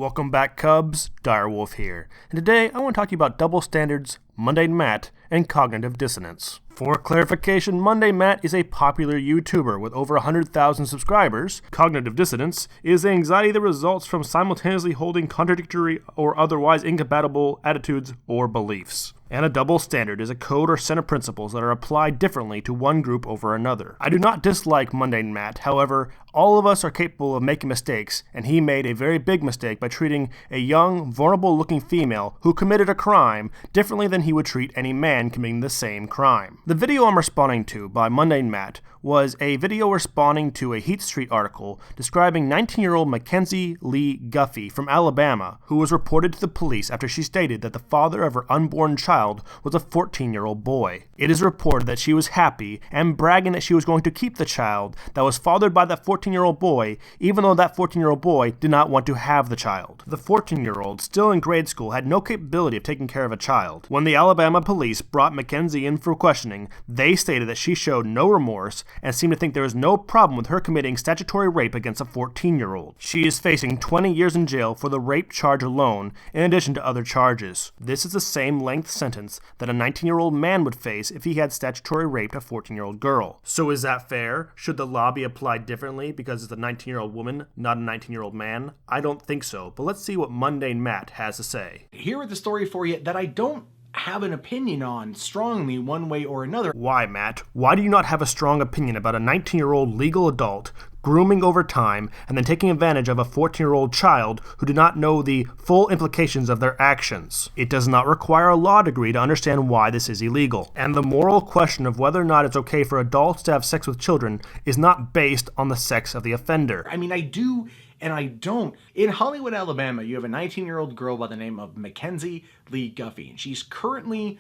Welcome back, Cubs. Direwolf here, and today I want to talk to you about double standards, mundane Matt, and cognitive dissonance. For clarification, Mundane Matt is a popular YouTuber with over 100,000 subscribers. Cognitive dissonance is anxiety that results from simultaneously holding contradictory or otherwise incompatible attitudes or beliefs. And a double standard is a code or set of principles that are applied differently to one group over another. I do not dislike Mundane Matt, however, all of us are capable of making mistakes, and he made a very big mistake by treating a young, vulnerable-looking female who committed a crime differently than he would treat any man committing the same crime. The video I'm responding to by Mundane Matt was a video responding to a Heat Street article describing 19-year-old Mackenzie Lee Guffey from Alabama, who was reported to the police after she stated that the father of her unborn child was a 14-year-old boy. It is reported that she was happy and bragging that she was going to keep the child that was fathered by that 14-year-old boy, even though that 14-year-old boy did not want to have the child. The 14-year-old, still in grade school, had no capability of taking care of a child. When the Alabama police brought Mackenzie in for questioning, they stated that she showed no remorse and seemed to think there was no problem with her committing statutory rape against a 14-year-old. She is facing 20 years in jail for the rape charge alone, in addition to other charges. This is the same length sentence that a 19-year-old man would face if he had statutory raped a 14-year-old girl. So is that fair? Should the law be applied differently because it's a 19-year-old woman, not a 19-year-old man? I don't think so, but let's see what Mundane Matt has to say. Here is the story for you that I don't have an opinion on strongly one way or another. Why, Matt? Why do you not have a strong opinion about a 19-year-old legal adult grooming over time and then taking advantage of a 14-year-old child who do not know the full implications of their actions? It does not require a law degree to understand why this is illegal. And the moral question of whether or not it's okay for adults to have sex with children is not based on the sex of the offender. I mean, I do and I don't. In Hollywood, Alabama, you have a 19-year-old girl by the name of Mackenzie Lee Guffey, and she's currently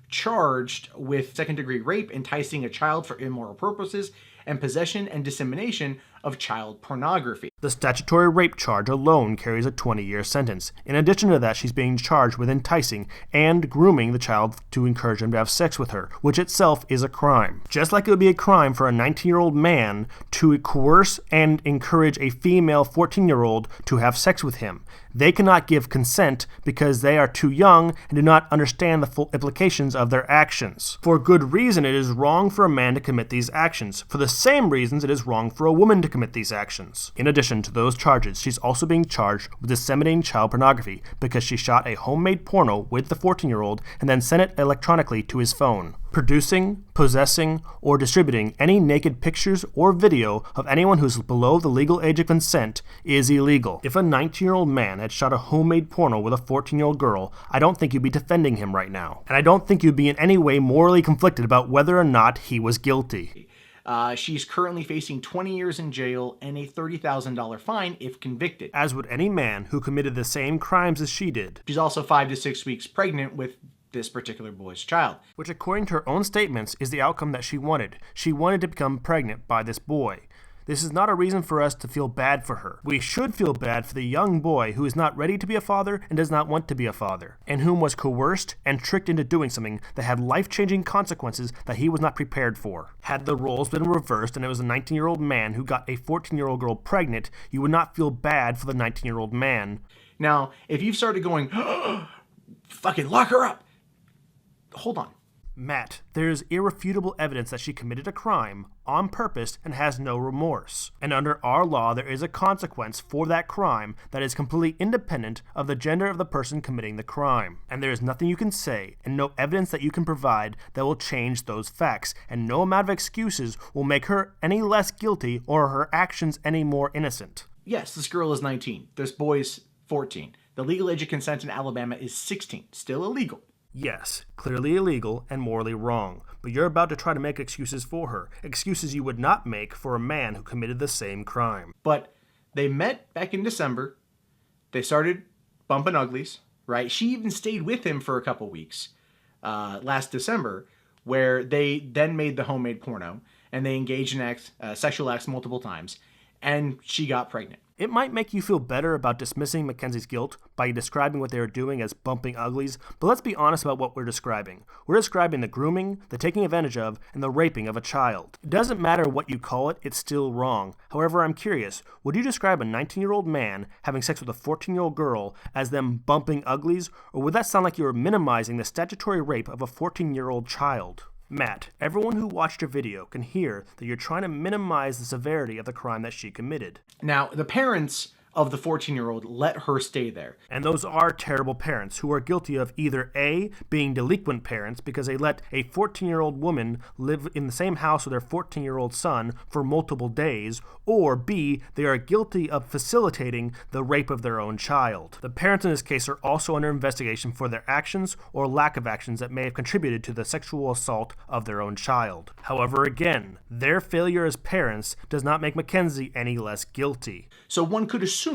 charged with second-degree rape, enticing a child for immoral purposes, and possession and dissemination of child pornography. The statutory rape charge alone carries a 20-year sentence. In addition to that, she's being charged with enticing and grooming the child to encourage him to have sex with her, which itself is a crime. Just like it would be a crime for a 19-year-old man to coerce and encourage a female 14-year-old to have sex with him. They cannot give consent because they are too young and do not understand the full implications of their actions. For good reason, it is wrong for a man to commit these actions. For the same reasons, it is wrong for a woman to commit these actions. In addition to those charges, she's also being charged with disseminating child pornography because she shot a homemade porno with the 14-year-old and then sent it electronically to his phone. Producing, possessing, or distributing any naked pictures or video of anyone who's below the legal age of consent is illegal. If a 19-year-old man had shot a homemade porno with a 14-year-old girl, I don't think you'd be defending him right now. And I don't think you'd be in any way morally conflicted about whether or not he was guilty. She's currently facing 20 years in jail and a $30,000 fine if convicted. As would any man who committed the same crimes as she did. She's also 5 to 6 weeks pregnant with this particular boy's child. Which, according to her own statements, is the outcome that she wanted. She wanted to become pregnant by this boy. This is not a reason for us to feel bad for her. We should feel bad for the young boy who is not ready to be a father and does not want to be a father, and whom was coerced and tricked into doing something that had life-changing consequences that he was not prepared for. Had the roles been reversed and it was a 19-year-old man who got a 14-year-old girl pregnant, you would not feel bad for the 19-year-old man. Now, if you've started going, fucking lock her up, hold on. Matt, there is irrefutable evidence that she committed a crime on purpose and has no remorse. And under our law, there is a consequence for that crime that is completely independent of the gender of the person committing the crime. And there is nothing you can say and no evidence that you can provide that will change those facts, and no amount of excuses will make her any less guilty or her actions any more innocent. Yes, this girl is 19. This boy's 14. The legal age of consent in Alabama is 16. Still illegal. Yes, clearly illegal and morally wrong, but you're about to try to make excuses for her, excuses you would not make for a man who committed the same crime. But they met back in December. They started bumping uglies, right? She even stayed with him for a couple weeks last December, where they then made the homemade porno, and they engaged in sexual acts multiple times, and she got pregnant. It might make you feel better about dismissing Mackenzie's guilt by describing what they are doing as bumping uglies, but let's be honest about what we're describing. We're describing the grooming, the taking advantage of, and the raping of a child. It doesn't matter what you call it, it's still wrong. However, I'm curious, would you describe a 19-year-old man having sex with a 14-year-old girl as them bumping uglies, or would that sound like you were minimizing the statutory rape of a 14-year-old child? Matt, everyone who watched your video can hear that you're trying to minimize the severity of the crime that she committed. Now, the parents of the 14-year-old let her stay there. And those are terrible parents who are guilty of either A, being delinquent parents because they let a 14-year-old woman live in the same house with their 14-year-old son for multiple days, or B, they are guilty of facilitating the rape of their own child. The parents in this case are also under investigation for their actions or lack of actions that may have contributed to the sexual assault of their own child. However, again, their failure as parents does not make Mackenzie any less guilty. So one could assume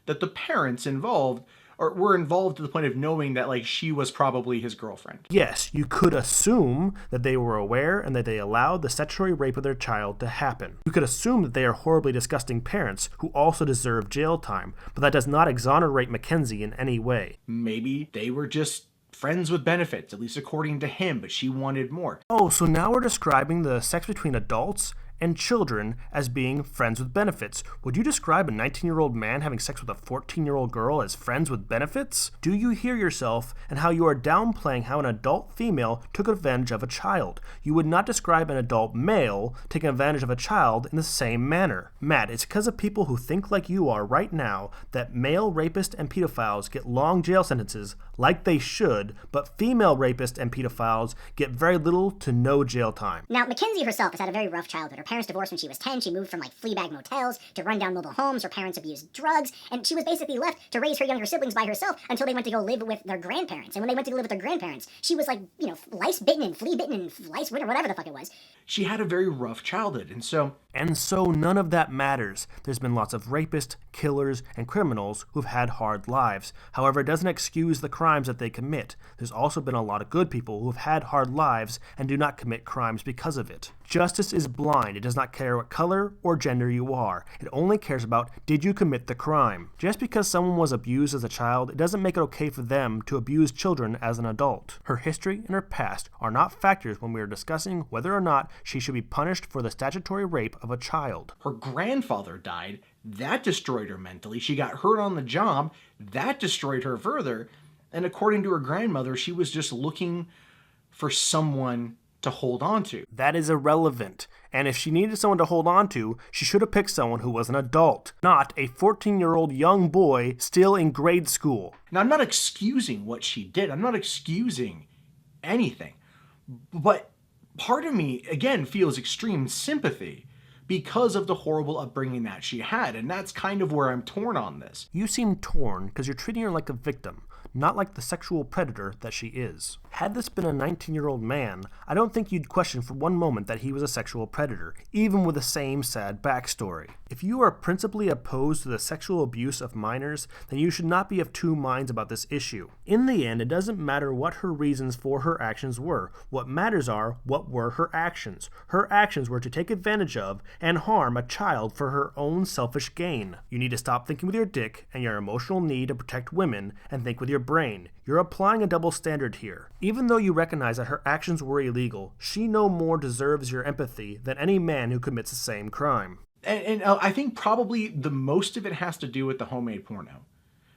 that the parents involved were involved to the point of knowing that, like, she was probably his girlfriend. Yes, you could assume that they were aware and that they allowed the statutory rape of their child to happen. You could assume that they are horribly disgusting parents who also deserve jail time, but that does not exonerate Mackenzie in any way. Maybe they were just friends with benefits, at least according to him, but she wanted more. Oh, so now we're describing the sex between adults and children as being friends with benefits. Would you describe a 19-year-old man having sex with a 14-year-old girl as friends with benefits? Do you hear yourself and how you are downplaying how an adult female took advantage of a child? You would not describe an adult male taking advantage of a child in the same manner. Matt, it's because of people who think like you are right now that male rapists and pedophiles get long jail sentences like they should, but female rapists and pedophiles get very little to no jail time. Now, Mackenzie herself has had a very rough childhood. Her parents divorced when she was 10. She moved from Fleabag motels to rundown mobile homes. Her parents abused drugs, and she was basically left to raise her younger siblings by herself until they went to go live with their grandparents. And when they went to live with their grandparents, she was lice bitten and flea bitten and lice whatever the fuck it was. She had a very rough childhood, and so none of that matters. There's been lots of rapists, killers, and criminals who've had hard lives. However, it doesn't excuse the crimes that they commit. There's also been a lot of good people who've had hard lives and do not commit crimes because of it. Justice is blind. It does not care what color or gender you are. It only cares about, did you commit the crime? Just because someone was abused as a child, it doesn't make it okay for them to abuse children as an adult. Her history and her past are not factors when we are discussing whether or not she should be punished for the statutory rape of a child. her grandfather died. That destroyed her mentally. She got hurt on the job. That destroyed her further. And according to her grandmother, she was just looking for someone to hold on to. That is irrelevant. And if she needed someone to hold on to, she should have picked someone who was an adult, not a 14-year-old young boy still in grade school. Now, I'm not excusing what she did. I'm not excusing anything. But part of me, again, feels extreme sympathy because of the horrible upbringing that she had. And that's kind of where I'm torn on this. You seem torn because you're treating her like a victim, not like the sexual predator that she is. Had this been a 19-year-old man, I don't think you'd question for one moment that he was a sexual predator, even with the same sad backstory. If you are principally opposed to the sexual abuse of minors, then you should not be of two minds about this issue. In the end, it doesn't matter what her reasons for her actions were. What matters are what were her actions. Her actions were to take advantage of and harm a child for her own selfish gain. You need to stop thinking with your dick and your emotional need to protect women and think with your brain. You're applying a double standard here. Even though you recognize that her actions were illegal, she no more deserves your empathy than any man who commits the same crime. And I think probably the most of it has to do with the homemade porno.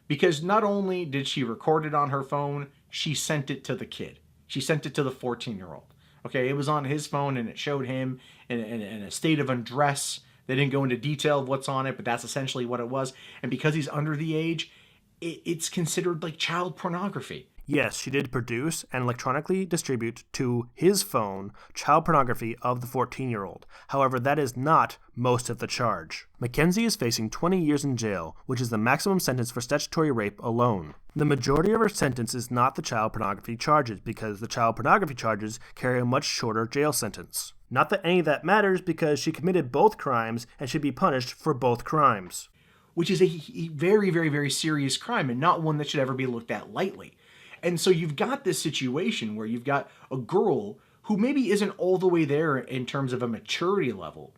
Because not only did she record it on her phone, she sent it to the kid. She sent it to the 14-year-old. Okay, it was on his phone and it showed him in a state of undress. They didn't go into detail of what's on it, but that's essentially what it was. And because he's under the age, it's considered like child pornography. Yes, she did produce and electronically distribute to his phone child pornography of the 14-year-old. However, that is not most of the charge. Mackenzie is facing 20 years in jail, which is the maximum sentence for statutory rape alone. The majority of her sentence is not the child pornography charges, because the child pornography charges carry a much shorter jail sentence. Not that any of that matters, because she committed both crimes and should be punished for both crimes. Which is a very, very, very serious crime and not one that should ever be looked at lightly. And so you've got this situation where you've got a girl who maybe isn't all the way there in terms of a maturity level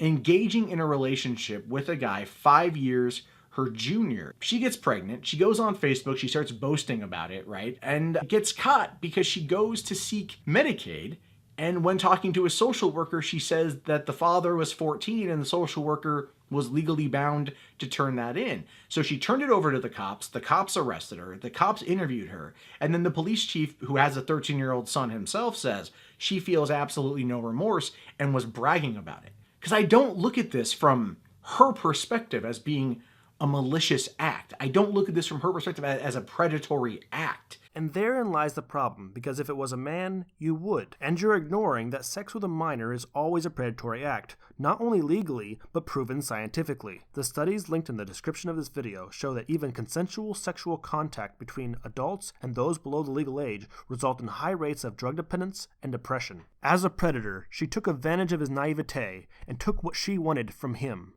engaging in a relationship with a guy 5 years her junior. She gets pregnant, she goes on Facebook, she starts boasting about it, right? And gets caught because she goes to seek Medicaid. And when talking to a social worker, she says that the father was 14 and the social worker was legally bound to turn that in. So she turned it over to the cops arrested her, the cops interviewed her, and then the police chief, who has a 13-year-old son himself, says she feels absolutely no remorse and was bragging about it. Because I don't look at this from her perspective as being a malicious act. I don't look at this from her perspective as a predatory act. And therein lies the problem, because if it was a man, you would. And you're ignoring that sex with a minor is always a predatory act, not only legally, but proven scientifically. The studies linked in the description of this video show that even consensual sexual contact between adults and those below the legal age result in high rates of drug dependence and depression. As a predator, she took advantage of his naivete and took what she wanted from him.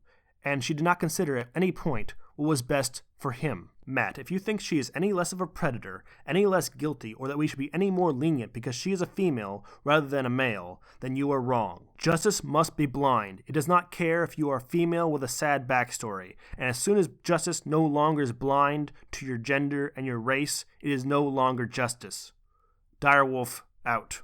And she did not consider at any point what was best for him. Matt, if you think she is any less of a predator, any less guilty, or that we should be any more lenient because she is a female rather than a male, then you are wrong. Justice must be blind. It does not care if you are female with a sad backstory. And as soon as justice no longer is blind to your gender and your race, it is no longer justice. Direwolf out.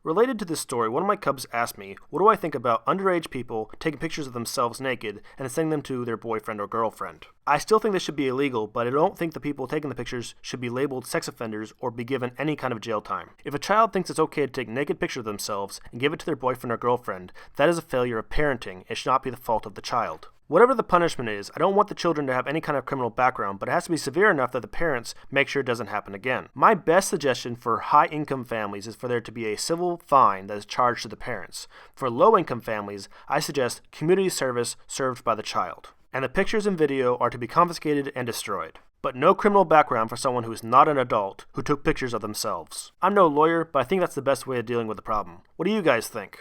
Related to this story, one of my cubs asked me, what do I think about underage people taking pictures of themselves naked and sending them to their boyfriend or girlfriend? I still think this should be illegal, but I don't think the people taking the pictures should be labeled sex offenders or be given any kind of jail time. If a child thinks it's okay to take a naked picture of themselves and give it to their boyfriend or girlfriend, that is a failure of parenting. It should not be the fault of the child. Whatever the punishment is, I don't want the children to have any kind of criminal background, but it has to be severe enough that the parents make sure it doesn't happen again. My best suggestion for high-income families is for there to be a civil fine that is charged to the parents. For low-income families, I suggest community service served by the child. And the pictures and video are to be confiscated and destroyed. But no criminal background for someone who is not an adult who took pictures of themselves. I'm no lawyer, but I think that's the best way of dealing with the problem. What do you guys think?